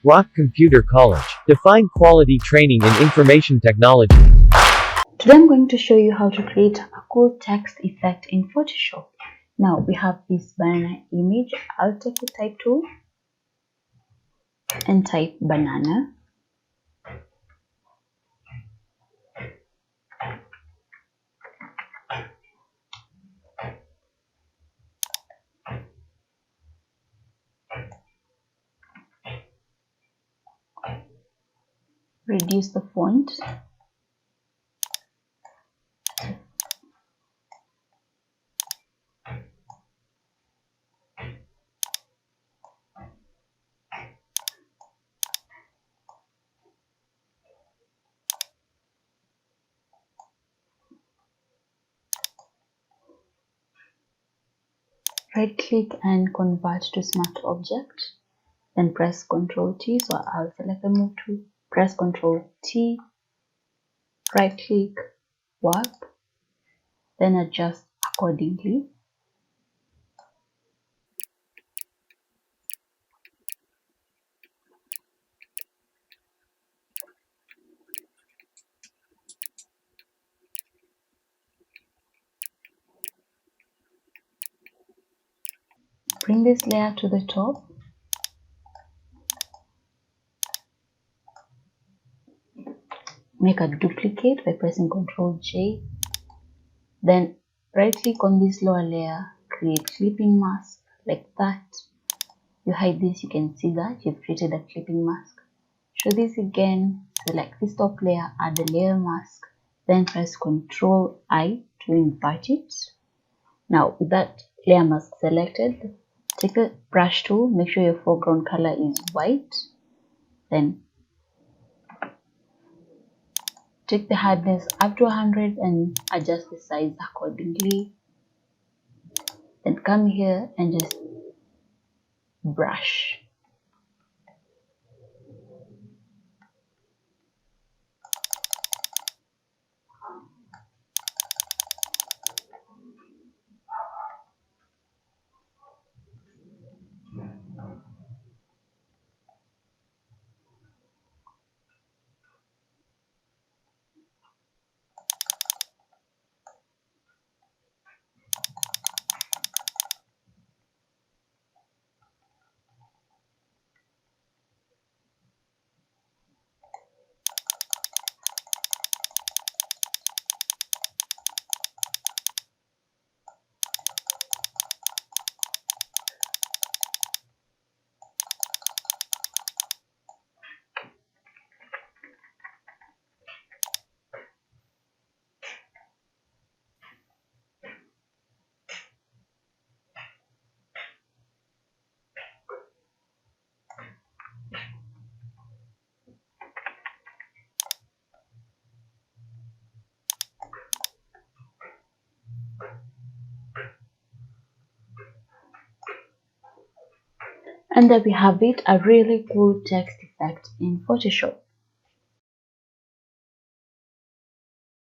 Rock Computer College. Define quality training in information technology. Today I'm going to show you how to create a cool text effect in Photoshop. Now we have this banana image. I'll take the type tool and type banana. Reduce the font. Right click and convert to smart object. Then press Ctrl T. So I'll select the move tool. Press Ctrl T. Right click, warp. Then adjust accordingly. Bring this layer to the top. Make a duplicate by pressing Ctrl J. Then right click on this lower layer, create clipping mask like that. You hide this, you can see that you've created a clipping mask. Show this again, select this top layer, add the layer mask, then press Ctrl I to invert it. Now with that layer mask selected, take the brush tool, make sure your foreground color is white, then take the hardness up to 100 and adjust the size accordingly. Then come here and just brush. And there we have it, a really cool text effect in Photoshop.